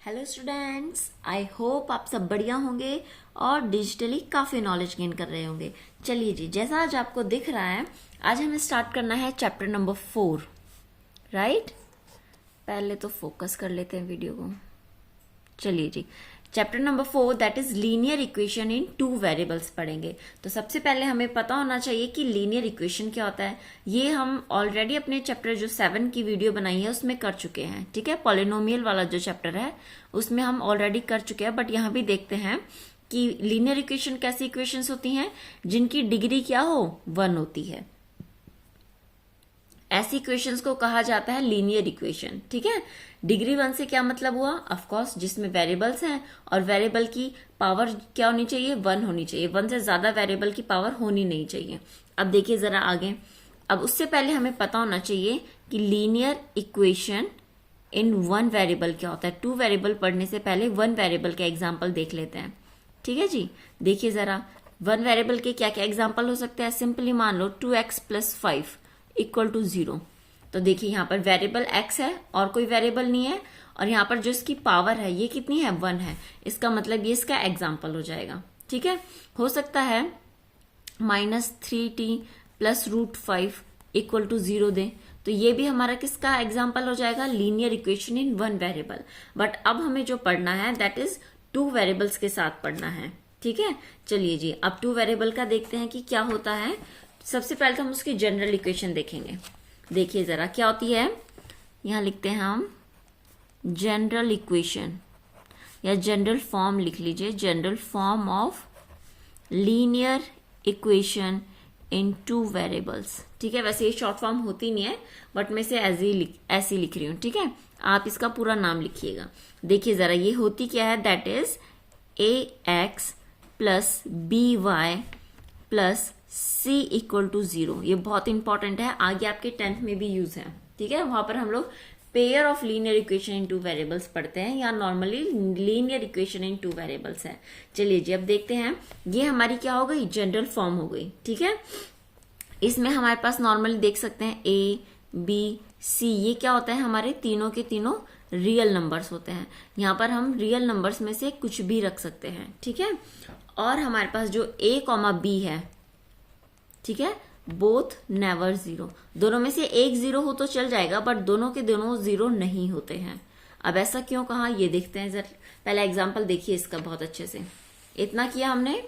Hello students, I hope आप सब बढ़िया होंगे और डिजिटली काफ़ी नॉलेज गेन कर रहे होंगे। चलिए जी, जैसा आज आपको दिख रहा है, आज हमें स्टार्ट करना है चैप्टर नंबर 4, राइट। पहले तो फोकस कर लेते हैं वीडियो को। चलिए जी, chapter number 4 that is linear equation in two variables पढ़ेंगे। तो सबसे पहले हमें पता होना चाहिए कि लीनियर इक्वेशन क्या होता है। ये हम ऑलरेडी अपने चैप्टर जो 7 की वीडियो बनाई है उसमें कर चुके हैं, ठीक है। पॉलिनोमियल वाला जो चैप्टर है उसमें हम ऑलरेडी कर चुके हैं, बट यहाँ भी देखते हैं कि लीनियर इक्वेशन कैसी इक्वेशंस होती हैं जिनकी डिग्री क्या हो, 1 होती है। ऐसी इक्वेशंस को कहा जाता है लीनियर इक्वेशन, ठीक है। डिग्री 1 से क्या मतलब हुआ, ऑफ कोर्स जिसमें वेरिएबल्स हैं और वेरिएबल की पावर क्या होनी चाहिए, 1 होनी चाहिए। 1 से ज्यादा वेरिएबल की पावर होनी नहीं चाहिए। अब देखिए जरा आगे। अब उससे पहले हमें पता होना चाहिए कि लीनियर इक्वेशन इन 1 वेरिएबल क्या होता है। 2 वेरिएबल पढ़ने से पहले 1 वेरिएबल का एग्जाम्पल देख लेते हैं, ठीक है जी। देखिए जरा 1 वेरिएबल के क्या क्या एग्जाम्पल हो सकते हैं। सिंपली मान लो 2x + 5 इक्वल टू 0। तो देखिए यहाँ पर वेरिएबल x है और कोई वेरिएबल नहीं है, और यहाँ पर जो इसकी पावर है ये कितनी है, 1 है। इसका मतलब ये इसका एग्जाम्पल हो जाएगा, ठीक है। हो सकता है -3t + √5 इक्वल टू 0 दें, तो ये भी हमारा किसका एग्जाम्पल हो जाएगा, linear equation in 1 variable. But अब हमें जो पढ़ना है दैट इज 2 वेरिएबल्स के साथ पढ़ना है, ठीक है। चलिए जी, अब 2 वेरिएबल का देखते हैं कि क्या होता है। सबसे पहले तो हम उसकी जनरल इक्वेशन देखेंगे। देखिए जरा क्या होती है, यहां लिखते हैं हम जनरल इक्वेशन, या जनरल फॉर्म लिख लीजिए, general form of linear equation in 2 variables, ठीक है। वैसे ये शॉर्ट फॉर्म होती नहीं है, बट मैं इसे ऐसी लिख रही हूं, ठीक है। आप इसका पूरा नाम लिखिएगा। देखिए जरा ये होती क्या है, that is ax + by + c equal to 0। ये बहुत इंपॉर्टेंट है, आगे आपके 10th में भी यूज है, ठीक है। वहां पर हम लोग pair of linear equation in 2 variables पढ़ते हैं, या नॉर्मली लीनियर इक्वेशन इन 2 वेरिएबल्स है। चलिए जी, अब देखते हैं। ये हमारी क्या हो गई, जनरल फॉर्म हो गई, ठीक है। इसमें हमारे पास नॉर्मली देख सकते हैं a b c, ये क्या होता है, हमारे तीनों के तीनों रियल नंबर्स होते हैं। यहाँ पर हम रियल नंबर्स में से कुछ भी रख सकते हैं, ठीक है। और हमारे पास जो a, b है, ठीक है, बोथ नेवर 0। दोनों में से एक 0 हो तो चल जाएगा, बट दोनों के दोनों 0 नहीं होते हैं। अब ऐसा क्यों कहा, ये देखते हैं जरा। पहला एग्जाम्पल देखिए इसका बहुत अच्छे से। इतना किया हमने,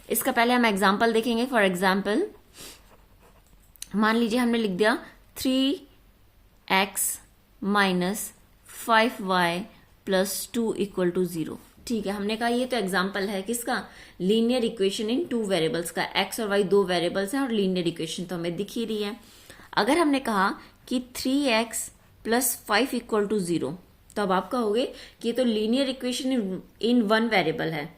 इसका पहले हम एग्जाम्पल देखेंगे। फॉर एग्जाम्पल मान लीजिए हमने लिख दिया 3x - 5y + 2 इक्वल टू 0, ठीक है। हमने कहा ये तो एग्जाम्पल है किसका, लीनियर इक्वेशन इन 2 वेरिएबल्स का। x और y 2 वेरिएबल्स हैं और लीनियर इक्वेशन तो हमें दिख ही रही है। अगर हमने कहा कि 3x + 5 इक्वल टू 0, तो अब आप कहोगे कि ये तो लीनियर इक्वेशन इन 1 वेरिएबल है,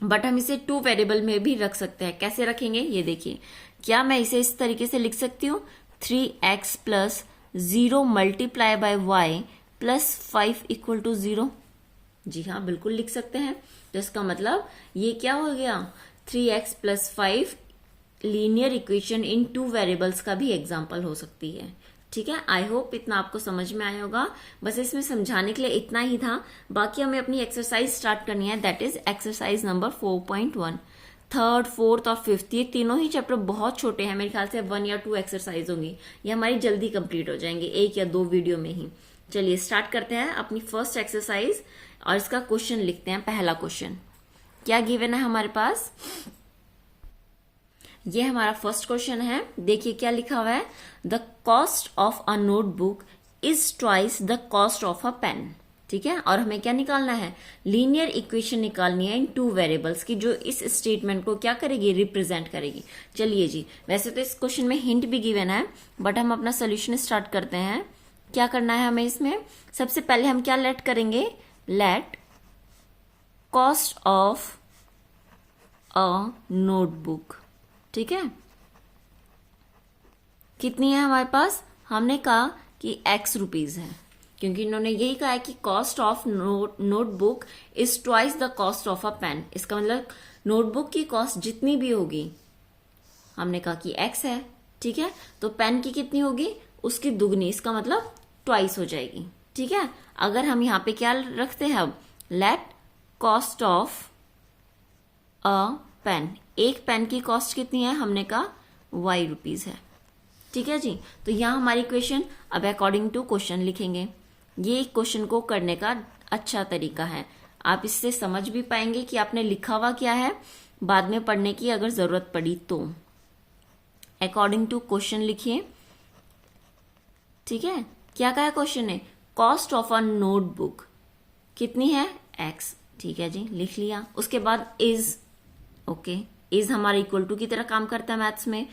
बट हम इसे 2 वेरिएबल में भी रख सकते हैं। कैसे रखेंगे, ये देखिए। क्या मैं इसे इस तरीके से लिख सकती हूँ, 3x + 0 × y + 5 इक्वल टू 0। जी हाँ, बिल्कुल लिख सकते हैं। तो इसका मतलब ये क्या हो गया, 3x + 5 लीनियर इक्वेशन इन 2 वेरिएबल्स का भी एग्जाम्पल हो सकती है, ठीक है। आई होप इतना आपको समझ में आया होगा। बस इसमें समझाने के लिए इतना ही था। बाकी हमें अपनी एक्सरसाइज स्टार्ट करनी है, that is exercise number 4.1। 3rd, 4th और 5th ये तीनों ही चैप्टर बहुत छोटे हैं, मेरे ख्याल से 1 या 2 एक्सरसाइज होंगी। ये हमारी जल्दी कंप्लीट हो जाएंगे, 1 या 2 वीडियो में ही। चलिए स्टार्ट करते हैं अपनी फर्स्ट एक्सरसाइज, और इसका क्वेश्चन लिखते हैं। पहला क्वेश्चन क्या गिवन है हमारे पास, ये हमारा फर्स्ट क्वेश्चन है। देखिए क्या लिखा हुआ है, the cost of a notebook is twice the cost of a pen, ठीक है। और हमें क्या निकालना है, लीनियर इक्वेशन निकालनी है इन 2 वेरिएबल्स की, जो इस स्टेटमेंट को क्या करेगी, रिप्रेजेंट करेगी। चलिए जी, वैसे तो इस क्वेश्चन में हिंट भी गिवन है, बट हम अपना सोल्यूशन स्टार्ट करते हैं। क्या करना है हमें इसमें, सबसे पहले हम क्या लेट करेंगे, late cost of a notebook, ठीक है। कितनी है हमारे पास, हमने कहा कि x रुपीज है, क्योंकि इन्होंने यही कहा है कि cost of notebook is twice the cost of a pen. इसका मतलब नोटबुक की कॉस्ट जितनी भी होगी, हमने कहा कि x है, ठीक है। तो पेन की कितनी होगी, उसकी दुगनी, इसका मतलब ट्वाइस हो जाएगी, ठीक है। अगर हम यहाँ पे क्या रखते हैं अब, let cost of a pen, एक पेन की कॉस्ट कितनी है, हमने कहा ₹y है। ठीक है जी, तो यहाँ हमारी क्वेश्चन अब अकॉर्डिंग टू क्वेश्चन लिखेंगे। ये क्वेश्चन को करने का अच्छा तरीका है, आप इससे समझ भी पाएंगे कि आपने लिखा हुआ क्या है, बाद में पढ़ने की अगर जरूरत पड़ी तो। अकॉर्डिंग टू क्वेश्चन लिखिए। ठीक है, क्या कहा क्वेश्चन ने, कॉस्ट ऑफ अ नोटबुक कितनी है, x। ठीक है जी, लिख लिया। उसके बाद इज, ओके, इज हमारा इक्वल टू की तरह काम करता है मैथ्स में।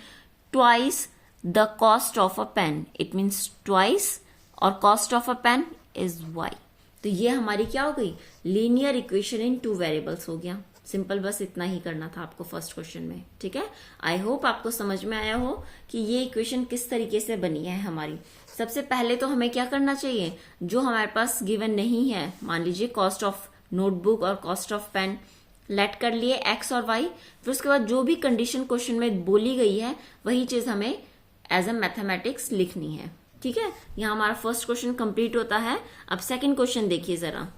Twice the cost of a pen, it means twice, और cost of a pen is y। तो ये हमारी क्या हो गई, लीनियर इक्वेशन इन 2 वेरिएबल्स हो गया। सिंपल, बस इतना ही करना था आपको फर्स्ट क्वेश्चन में। ठीक है, आई होप आपको समझ में आया हो कि ये इक्वेशन किस तरीके से बनी है हमारी। सबसे पहले तो हमें क्या करना चाहिए, जो हमारे पास गिवन नहीं है, मान लीजिए कॉस्ट ऑफ नोटबुक और कॉस्ट ऑफ पेन, लेट कर लिए x और y। फिर उसके बाद जो भी कंडीशन क्वेश्चन में बोली गई है वही चीज हमें एज अ मैथमेटिक्स लिखनी है। ठीक है, यहाँ हमारा फर्स्ट क्वेश्चन कंप्लीट होता है। अब सेकंड क्वेश्चन देखिए जरा,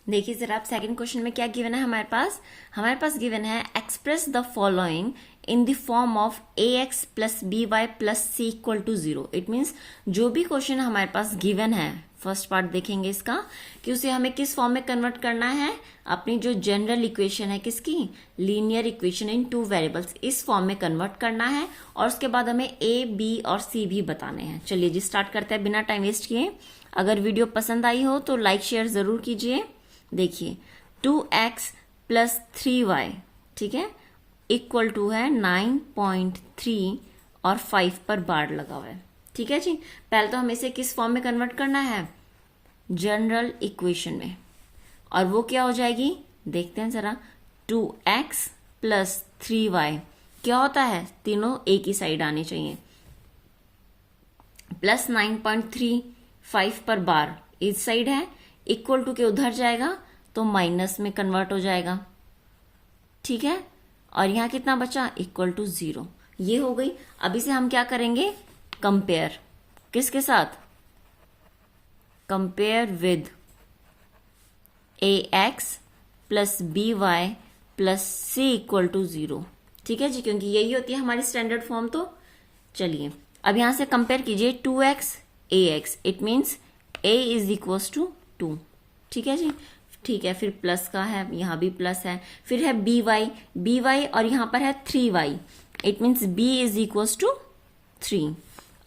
देखिए जरा आप सेकंड क्वेश्चन में क्या गिवन है हमारे पास गिवन है express the following in the form of ax plus b y plus c equal to 0। It means जो भी क्वेश्चन हमारे पास गिवन है, फर्स्ट पार्ट देखेंगे इसका कि उसे हमें किस फॉर्म में कन्वर्ट करना है, अपनी जो जनरल इक्वेशन है किसकी, लीनियर इक्वेशन इन 2 वेरिएबल्स, इस फॉर्म में कन्वर्ट करना है। और उसके बाद हमें a, b और c भी बताने हैं। चलिए जी स्टार्ट करते हैं बिना टाइम वेस्ट किए। अगर वीडियो पसंद आई हो तो लाइक शेयर जरूर कीजिए। देखिए 2x प्लस 3y, ठीक है, इक्वल टू है 9.3 और 5 पर बार लगा हुआ है। ठीक है जी, पहले तो हमें इसे किस फॉर्म में कन्वर्ट करना है, जनरल इक्वेशन में, और वो क्या हो जाएगी देखते हैं जरा। 2x प्लस 3y क्या होता है, तीनों एक ही साइड आने चाहिए, प्लस 9.3 5 पर बार इस साइड है, इक्वल टू के उधर जाएगा तो माइनस में कन्वर्ट हो जाएगा। ठीक है, और यहां कितना बचा, इक्वल टू 0। ये हो गई। अब इसे हम क्या करेंगे, कंपेयर, किसके साथ, compare with ax plus b y plus c equal to 0। ठीक है जी, क्योंकि यही होती है हमारी स्टैंडर्ड फॉर्म। तो चलिए अब यहां से कंपेयर कीजिए 2x ax, it means a is equal to 2। ठीक है जी, ठीक है, फिर प्लस का है, यहां भी प्लस है, फिर है बी वाई और यहां पर है 3y, it means b is equal to 3।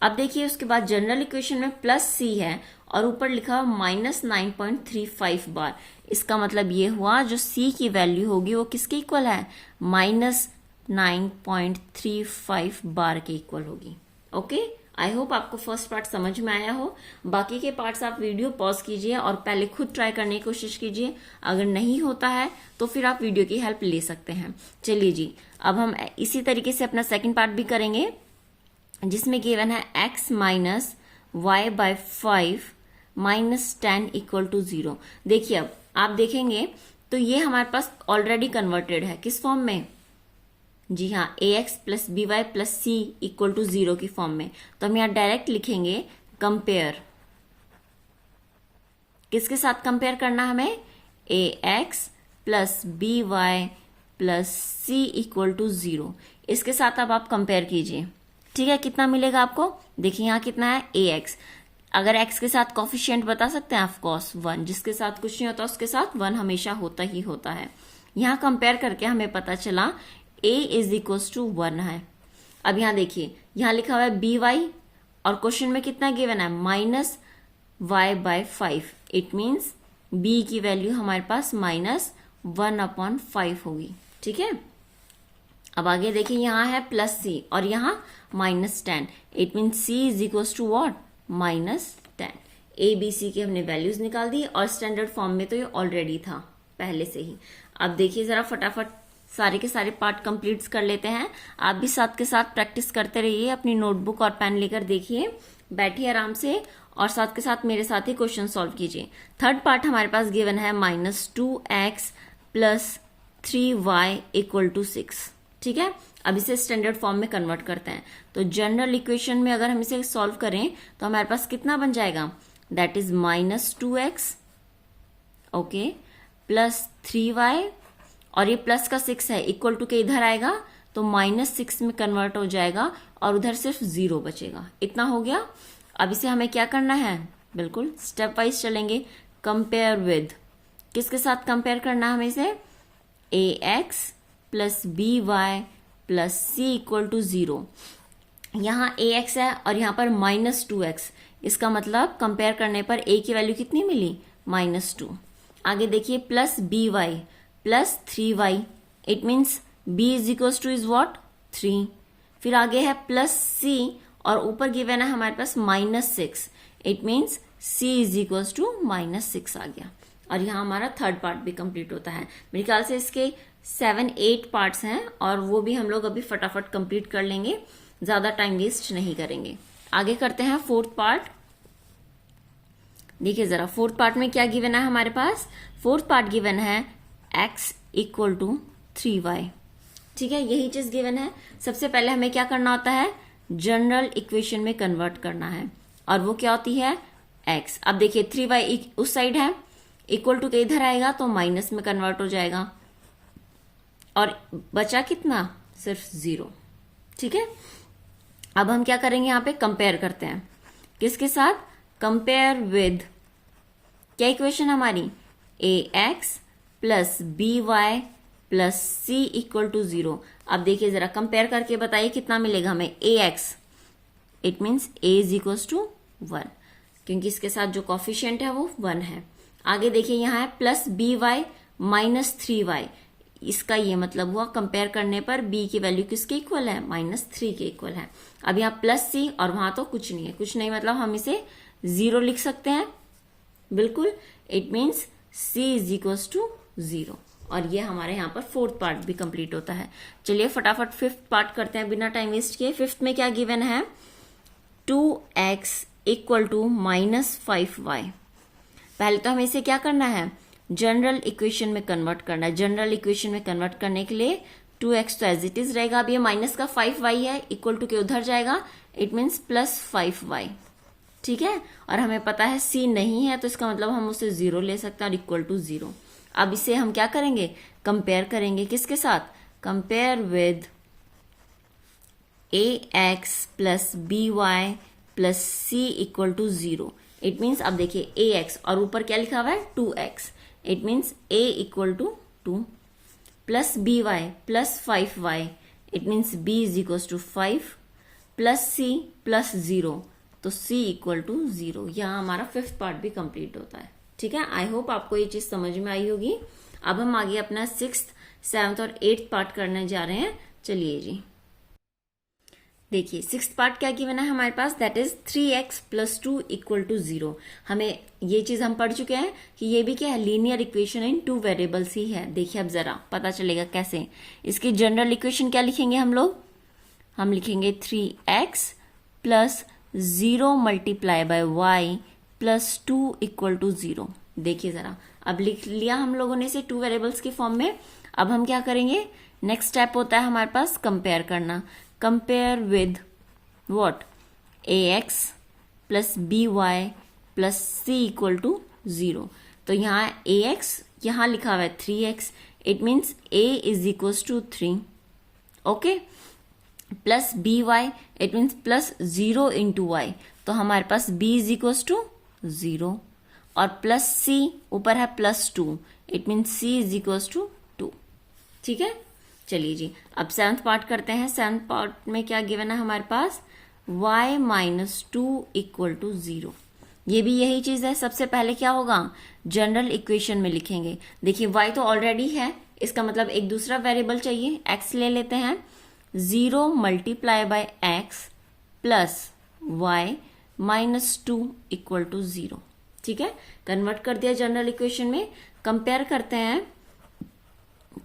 अब देखिए उसके बाद जनरल इक्वेशन में प्लस c है और ऊपर लिखा हुआ माइनस 9.35 बार। इसका मतलब ये हुआ जो c की वैल्यू होगी वो किसके इक्वल है, माइनस 9.35 बार के इक्वल होगी। ओके, आई होप आपको फर्स्ट पार्ट समझ में आया हो। बाकी के पार्ट्स आप वीडियो पॉज कीजिए और पहले खुद ट्राई करने की कोशिश कीजिए। अगर नहीं होता है तो फिर आप वीडियो की हेल्प ले सकते हैं। चलिए जी, अब हम इसी तरीके से अपना सेकंड पार्ट भी करेंगे, जिसमें गिवन है x minus y by 5 minus 10 equal to 0। देखिए अब आप देखेंगे तो ये हमारे पास ऑलरेडी कन्वर्टेड है, किस फॉर्म में, जी हाँ, ax plus b y plus c equal to 0 की फॉर्म में। तो हम यहाँ डायरेक्ट लिखेंगे कंपेयर, किसके साथ कंपेयर करना हमें, ax plus b y plus c equal to 0। इसके साथ अब आप कंपेयर कीजिए। ठीक है, कितना मिलेगा आपको, देखिए यहाँ कितना है ax, अगर x के साथ कॉफिशिएंट बता सकते हैं ऑफकोर्स 1, जिसके साथ कुछ नहीं होता उसके साथ 1 हमेशा होता ही होता है। यहाँ कंपेयर करके हमें पता चला a इज इक्वल टू 1 है। अब यहाँ देखिए, यहाँ लिखा हुआ है बी वाई और क्वेश्चन में कितना गिवन है, minus y by 5, it means b की वैल्यू हमारे पास माइनस 1/5 होगी। ठीक है, अब आगे देखिए, यहाँ है प्लस c और यहाँ minus 10, it means c is equal to what, minus 10। a b c की हमने वैल्यूज निकाल दी और स्टैंडर्ड फॉर्म में तो ये ऑलरेडी था पहले से ही। अब देखिए जरा फटाफट सारे के सारे पार्ट कंप्लीट कर लेते हैं। आप भी साथ के साथ प्रैक्टिस करते रहिए, अपनी नोटबुक और पेन लेकर देखिए, बैठिए आराम से और साथ के साथ मेरे साथ ही क्वेश्चन सॉल्व कीजिए। थर्ड पार्ट हमारे पास गिवन है minus 2x plus 3y equal to 6। ठीक है, अब इसे स्टैंडर्ड फॉर्म में कन्वर्ट करते हैं। तो जनरल इक्वेशन में अगर हम इसे सॉल्व करें तो हमारे पास कितना बन जाएगा, that is -2x, okay, plus 3y, और ये प्लस का 6 है, इक्वल टू के इधर आएगा तो -6 में कन्वर्ट हो जाएगा और उधर सिर्फ 0 बचेगा। इतना हो गया। अब इसे हमें क्या करना है, बिल्कुल स्टेप वाइज चलेंगे। कंपेयर विद, किसके साथ कंपेयर करना है हमें इसे, ax plus by plus c equal to 0। यहाँ ax है और यहाँ पर -2x, इसका मतलब कंपेयर करने पर a की वैल्यू कितनी मिली, -2। आगे देखिए plus by plus 3y, it means b is equal two is what, 3। फिर आगे है प्लस c और ऊपर गिवन है हमारे पास -6, it means c is equal to -6 आ गया। और यहाँ हमारा थर्ड पार्ट भी कंप्लीट होता है। मेरे ख्याल से इसके 7-8 पार्ट्स हैं और वो भी हम लोग अभी फटाफट कंप्लीट कर लेंगे, ज्यादा टाइम वेस्ट नहीं करेंगे। आगे करते हैं फोर्थ पार्ट। देखिए जरा फोर्थ पार्ट में क्या गिवन है हमारे पास, फोर्थ पार्ट गिवन है x इक्वल टू 3y। ठीक है, यही चीज गिवन है। सबसे पहले हमें क्या करना होता है, जनरल इक्वेशन में कन्वर्ट करना है, और वो क्या होती है, x। अब देखिए 3y उस साइड है, इक्वल टू के इधर आएगा तो माइनस में कन्वर्ट हो जाएगा, और बचा कितना, सिर्फ 0। ठीक है, अब हम क्या करेंगे, यहाँ पे कंपेयर करते हैं, किसके साथ, कंपेयर विद, क्या इक्वेशन हमारी, ax plus by plus c equal to 0। अब देखिए जरा कंपेयर करके बताइए कितना मिलेगा हमें, ax, it means a is equal to 1, क्योंकि इसके साथ जो कॉफिशिएंट है वो 1 है। आगे देखिए यहाँ है प्लस by माइनस 3y, इसका ये मतलब हुआ कंपेयर करने पर b की वैल्यू किसके इक्वल है, -3 के इक्वल है। अब यहाँ प्लस c और वहां तो कुछ नहीं है, कुछ नहीं मतलब हम इसे 0 लिख सकते हैं, बिल्कुल, it means c is equal to 0। और ये हमारे यहाँ पर फोर्थ पार्ट भी कंप्लीट होता है। चलिए फटाफट फिफ्थ पार्ट करते हैं बिना टाइम वेस्ट किए। फिफ्थ में क्या गिवन है, 2x इक्वल टू -5y। पहले तो हमें इसे क्या करना है, जनरल इक्वेशन में कन्वर्ट करना है। जनरल इक्वेशन में कन्वर्ट करने के लिए 2x तो एज इट इज रहेगा। अब ये माइनस का 5y है, इक्वल टू के उधर जाएगा, इट मीन्स प्लस 5y। ठीक है, और हमें पता है c नहीं है तो इसका मतलब हम उसे 0 ले सकते हैं, और इक्वल टू 0। अब इसे हम क्या करेंगे, कंपेयर करेंगे, किसके साथ, compare with ax plus by plus c equal to 0। It means अब देखिए ax और ऊपर क्या लिखा हुआ है, 2x, it means a equal to 2 plus by plus 5y, it means b is equal to 5 plus c plus 0, तो c equal to 0। यहाँ हमारा फिफ्थ पार्ट भी कंप्लीट होता है। ठीक है, आई होप आपको ये चीज समझ में आई होगी। अब हम आगे अपना 6th, 7th और 8th पार्ट करने जा रहे हैं। चलिए जी, देखिए 6th पार्ट क्या गिवन है हमारे पास, that is 3x plus 2 equal to 0। हमें ये चीज हम पढ़ चुके हैं कि ये भी क्या है, लीनियर इक्वेशन इन 2 वेरिएबल्स ही है। देखिए अब जरा पता चलेगा कैसे। इसकी जनरल इक्वेशन क्या लिखेंगे हम लोग, हम लिखेंगे 3x प्लस 0 multiply by y plus 2 equal to 0। देखिए जरा, अब लिख लिया हम लोगों ने इसे 2 वेरिएबल्स की फॉर्म में। अब हम क्या करेंगे, नेक्स्ट स्टेप होता है हमारे पास कंपेयर करना। Compare with what, ax plus by plus c equal to 0। तो यहाँ ax, यहाँ लिखा हुआ है 3x, it means a is equal to 3, okay, plus by, it means plus 0 into y, तो हमारे पास b इज इक्वल टू 0, और प्लस c ऊपर है plus 2, it means c is equal to 2। ठीक है, चलिए जी अब 7th पार्ट करते हैं। 7th पार्ट में क्या गिवन है हमारे पास, y माइनस 2 इक्वल टू 0। ये भी यही चीज है। सबसे पहले क्या होगा, जनरल इक्वेशन में लिखेंगे। देखिए y तो ऑलरेडी है, इसका मतलब एक दूसरा वेरिएबल चाहिए, x ले लेते हैं। 0 multiply by x plus y minus 2 equal to 0। ठीक है, कन्वर्ट कर दिया जनरल इक्वेशन में। कंपेयर करते हैं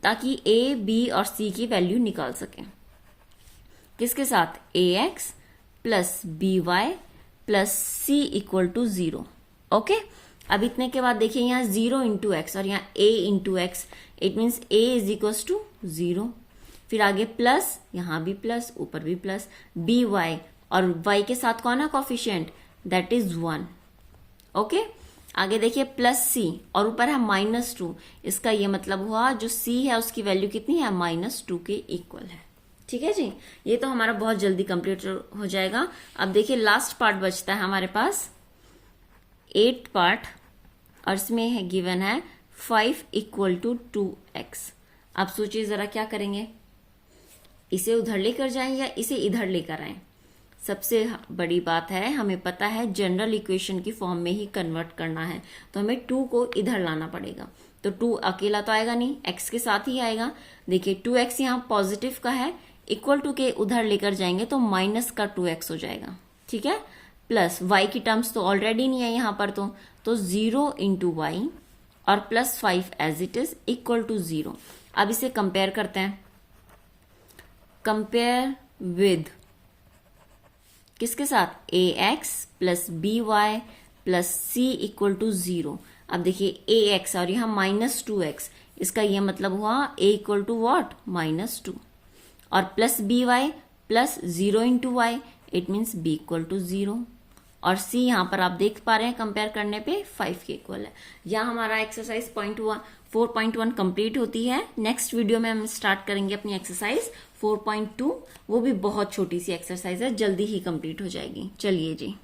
ताकि a, b और c की वैल्यू निकाल सकें। किसके साथ, ax plus by plus c equal to 0। Okay, अब इतने के बाद देखिए यहाँ 0 इंटू एक्स और यहाँ a into x, it means a is equal to 0। फिर आगे प्लस, यहाँ भी प्लस, ऊपर भी प्लस, by और y के साथ कौन है कॉफिशिएंट, दैट इज 1। ओके, आगे देखिए प्लस सी और ऊपर है -2, इसका ये मतलब हुआ जो सी है उसकी वैल्यू कितनी है, -2 के इक्वल है। ठीक है जी, ये तो हमारा बहुत जल्दी कंप्लीट हो जाएगा। अब देखिए लास्ट पार्ट बचता है हमारे पास 8 पार्ट और इसमें है गिवन है 5 = 2x। आप सोचिए जरा क्या करेंगे, इसे उधर लेकर जाएं या इसे इधर लेकर आएं। सबसे बड़ी बात है हमें पता है जनरल इक्वेशन की फॉर्म में ही कन्वर्ट करना है, तो हमें 2 को इधर लाना पड़ेगा। तो 2 अकेला तो आएगा नहीं, x के साथ ही आएगा। देखिए 2x यहाँ पॉजिटिव का है, इक्वल टू के उधर लेकर जाएंगे तो माइनस का 2x हो जाएगा। ठीक है, प्लस y की टर्म्स तो ऑलरेडी नहीं है यहाँ पर, तो 0 × y और +5 as it is equal to 0। अब इसे कंपेयर करते हैं, कंपेयर विद किसके साथ, ax + by + c = 0। अब देखिए ax और यहाँ -2x, इसका यह मतलब हुआ a = what, -2 और +by + 0 × y, it means b = 0 और c यहाँ पर आप देख पा रहे हैं कंपेयर करने पे 5 के इक्वल है। यहाँ हमारा एक्सरसाइज 4.1 कंप्लीट होती है। नेक्स्ट वीडियो में हम स्टार्ट करेंगे अपनी एक्सरसाइज 4.2, वो भी बहुत छोटी सी एक्सरसाइज है, जल्दी ही कंप्लीट हो जाएगी। चलिए जी।